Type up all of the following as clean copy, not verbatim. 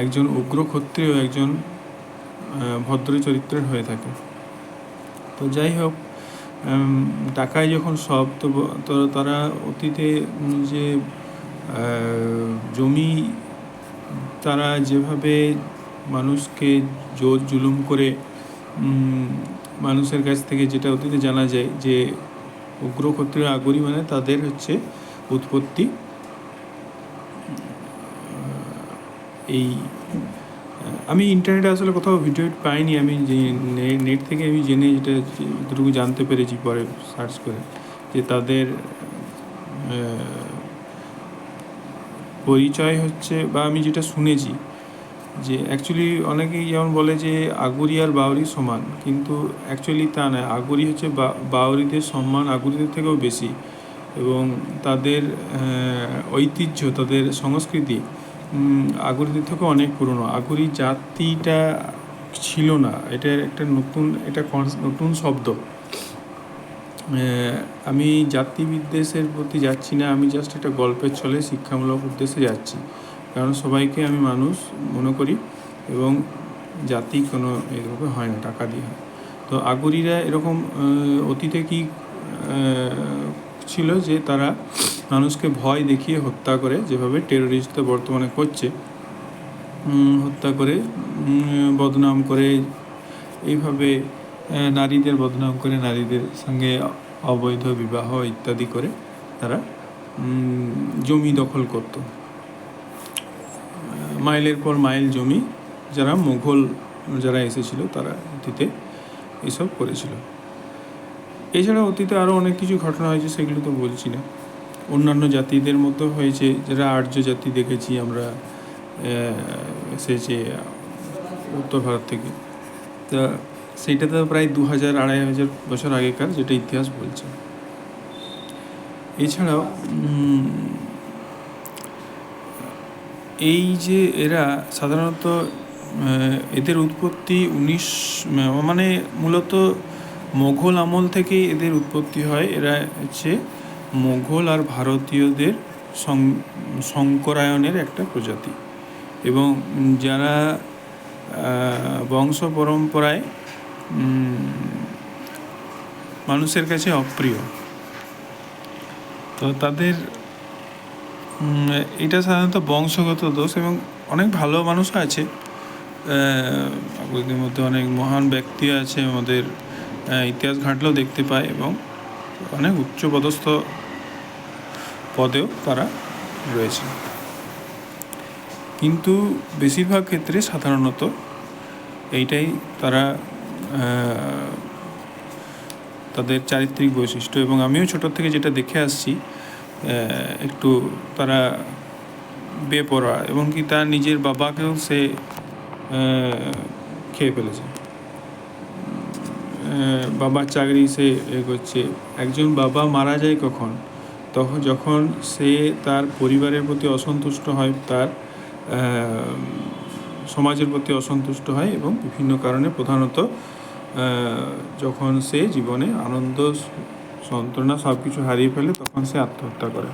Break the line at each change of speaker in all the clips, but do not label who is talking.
একজন উগ্র ক্ষত্রিয় একজন ভদ্র চরিত্রের হয়ে থাকে। তো যাই হোক, টাকায় যখন সব, তো তারা অতীতে যে জমি, তারা যেভাবে মানুষকে জোর জুলুম করে মানুষের কাছ থেকে, যেটা অতীতে জানা যায় যে উগ্র ক্ষত্রিয় আগরি মানে তাদের হচ্ছে উৎপত্তি এই, আমি ইন্টারনেটে আসলে কোথাও ভিডিও পাইনি, আমি নেট থেকে আমি জেনে যেটুকু জানতে পেরেছি পরে সার্চ করে, যে তাদের পরিচয় হচ্ছে, বা আমি যেটা শুনেছি যে অ্যাকচুয়ালি অনেকেই যেমন বলে যে আগুরি আর বাউরি সমান, কিন্তু অ্যাকচুয়ালি তা নয়। আগুরি হচ্ছে বাউরিদের সম্মান আগুরিদের থেকেও বেশি, এবং তাদের ঐতিহ্য, তাদের সংস্কৃতি আগুরিদের থেকেও অনেক পুরনো। আগুরি জাতিটা ছিল না, এটা একটা নতুন শব্দ। আমি জাতিবিদ্বেষের প্রতি যাচ্ছি না, আমি জাস্ট একটা গল্পের ছলে শিক্ষামূলক উদ্দেশ্যে যাচ্ছি, কারণ সবাইকে আমি মানুষ মনে করি, এবং জাতি কোনো এরকম হয় না, টাকা দিয়ে হয়। তো আগুরিরা এরকম অতীতে কি ছিল যে তারা মানুষকে ভয় দেখিয়ে হত্যা করে, যেভাবে টেরোরিস্টরা বর্তমানে করছে, হত্যা করে, বদনাম করে, এইভাবে নারীদের বদনাম করে, নারীদের সঙ্গে অবৈধ বিবাহ ইত্যাদি করে তারা জমি দখল করত। মাইলের পর মাইল জমি, যারা মুঘল যারা এসেছিল তারা অতীতে এসব করেছিল। এছাড়া অতীতে আরও অনেক কিছু ঘটনা হয়েছে, সেগুলো তো বলছি না। অন্যান্য জাতিদের মতো হয়েছে, যারা আর্য জাতি দেখেছি আমরা, এসেছে উত্তর ভারত থেকে, তা সেইটা তো প্রায় 2000-2500 বছর আগেকার, যেটা ইতিহাস বলছে। এছাড়াও এই যে এরা সাধারণত এদের উৎপত্তি মানে মূলত মোঘল আমল থেকে এদের উৎপত্তি হয়। এরা হচ্ছে মোঘল আর ভারতীয়দের সংকরায়নের একটা প্রজাতি, এবং যারা বংশ পরম্পরায় মানুষের কাছে অপ্রিয়। তো তাদের এটা সাধারণত বংশগত দোষ, এবং অনেক ভালো মানুষও আছে এদের মধ্যে, অনেক মহান ব্যক্তি আছে আমাদের ইতিহাস ঘাঁটলেও দেখতে পায়, এবং অনেক উচ্চপদস্থ পদেও তারা রয়েছে। কিন্তু বেশিরভাগ ক্ষেত্রে সাধারণত এইটাই তাদের চারিত্রিক বৈশিষ্ট্য। এবং আমিও ছোটোর থেকে যেটা দেখে আসছি, একটু তারা বেপরোয়া, এবং কি তার নিজের বাবাকেও সে খেয়ে ফেলেছে। বাবার চাকরি সে করছে। একজন বাবা মারা যায় কখন? যখন সে তার পরিবারের প্রতি অসন্তুষ্ট হয়, তার সমাজের প্রতি অসন্তুষ্ট হয়, এবং বিভিন্ন কারণে, প্রধানত যখন সে জীবনে আনন্দ, যন্ত্রণা সব কিছু হারিয়ে ফেলে, তখন সে আত্মহত্যা করে।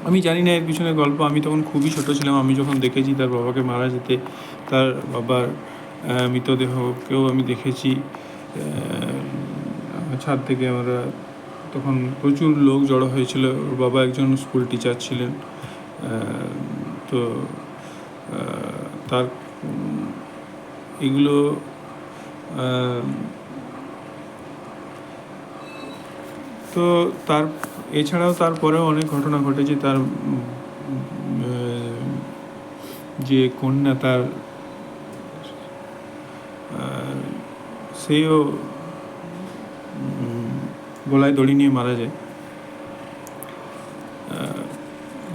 আমি জানি না এর পিছনে গল্প, আমি তখন খুবই ছোটো ছিলাম। আমি যখন দেখেছি তার বাবাকে মারা যেতে, তার বাবার মৃতদেহকেও আমি দেখেছি ছাদ থেকে। আমরা তখন প্রচুর লোক জড়ো হয়েছিল। ওর বাবা একজন স্কুল টিচার ছিলেন। তো তার এগুলো তো এছাড়াও তারপরেও অনেক ঘটনা ঘটেছে। তার যে কন্যা, তার সেও গলায় দড়ি নিয়ে মারা যায়।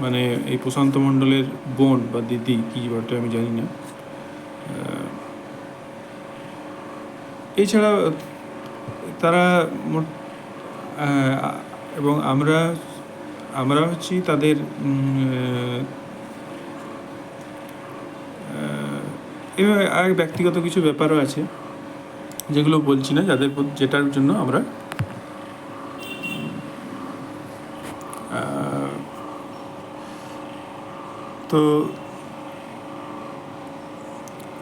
মানে এই প্রশান্ত মণ্ডলের বোন বা দিদি, কী বটে আমি জানি না। এছাড়া তারা এবং আমরা হচ্ছি তাদের এভাবে আর ব্যক্তিগত কিছু ব্যাপারও আছে, যেগুলো বলছি না, যেটার জন্য আমরা তো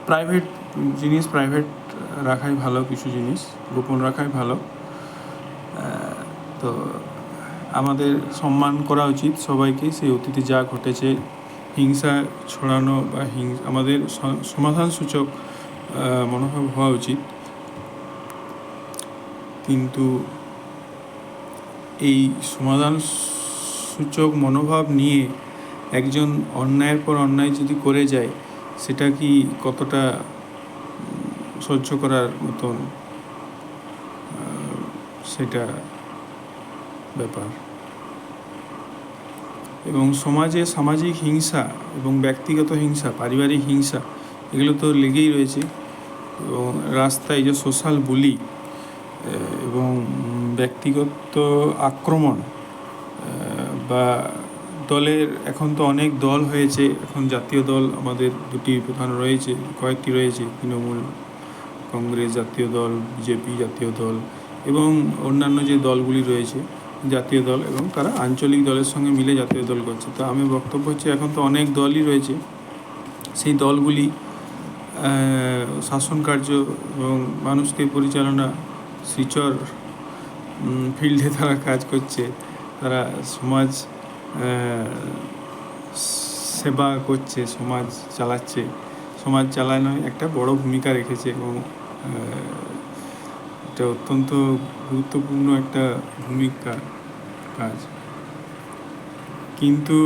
প্রাইভেট জিনিস প্রাইভেট রাখাই ভালো, কিছু জিনিস গোপন রাখাই ভালো। তো আমাদের সম্মান করা উচিত সবাইকে, সেই অতীতে যা ঘটেছে হিংসা ছড়ানো বা আমাদের সমাধানসূচক মনোভাব হওয়া উচিত। কিন্তু এই সমাধানসূচক মনোভাব নিয়ে একজন অন্যায়ের পর অন্যায় যদি করে যায়, সেটা কি কতটা সহ্য করার মতন, সেটা ব্যাপার। এবং সমাজে সামাজিক হিংসা এবং ব্যক্তিগত হিংসা, পারিবারিক হিংসা, এগুলো তো লেগেই রয়েছে। এবং রাস্তায় যে সোশ্যাল বুলি এবং ব্যক্তিগত আক্রমণ বা দলের, এখন তো অনেক দল হয়েছে, এখন জাতীয় দল আমাদের দুটি প্রধান রয়েছে, কয়েকটি রয়েছে, তৃণমূল কংগ্রেস জাতীয় দল, বিজেপি জাতীয় দল এবং অন্যান্য যে দলগুলি রয়েছে জাতীয় দল, এবং তারা আঞ্চলিক দলের সঙ্গে মিলে জাতীয় দল করছে। তো আমি বক্তব্য হচ্ছে, এখন তো অনেক দলই রয়েছে, সেই দলগুলি শাসন কার্য এবং মানুষকে পরিচালনা শিচর ফিল্ডে তারা কাজ করছে, তারা সমাজ সেবা করছে, সমাজ চালাচ্ছে, সমাজ চালানোয় একটা বড় ভূমিকা রেখেছে এবং এটা অত্যন্ত গুরুত্বপূর্ণ একটা ভূমিকা কাজ। কিন্তু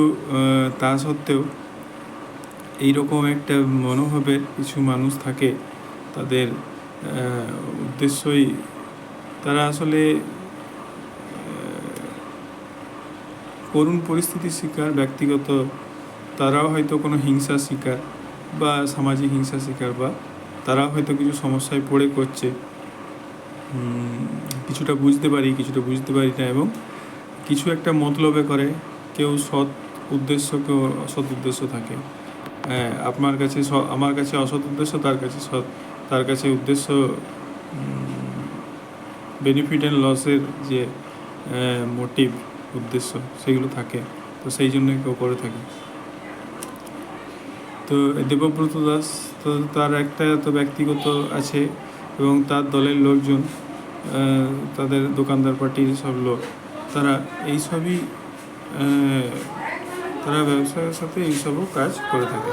তা সত্ত্বেও এইরকম একটা মনোভাবের কিছু মানুষ থাকে, তাদের উদ্দেশ্যই, তারা আসলে করুণ পরিস্থিতির শিকার, ব্যক্তিগত, তারাও হয়তো কোনো হিংসার শিকার বা সামাজিক হিংসার শিকার, বা তারাও হয়তো কিছু সমস্যায় পড়ে করছে, কিছুটা বুঝতে পারি, কিছুটা বুঝতে পারি না, এবং কিছু একটা মতলবে করে। কেউ সৎ উদ্দেশ্য, কেউ অসৎ উদ্দেশ্য থাকে। আপনার কাছে আমার কাছে অসৎ উদ্দেশ্য, তার কাছে সৎ, তার কাছে উদ্দেশ্য বেনিফিট অ্যান্ড লসের যে মোটিভ, উদ্দেশ্য, সেগুলো থাকে। তো সেই জন্যই কেউ করে থাকে। তো দেবব্রত দাস, তো তার একটা তো ব্যক্তিগত আছে এবং তার দলের লোকজন, তাদের দোকানদার পার্টির সব লোক, তারা এইসবই, তারা ব্যবসায়ের সাথে এইসবও কাজ করে থাকে।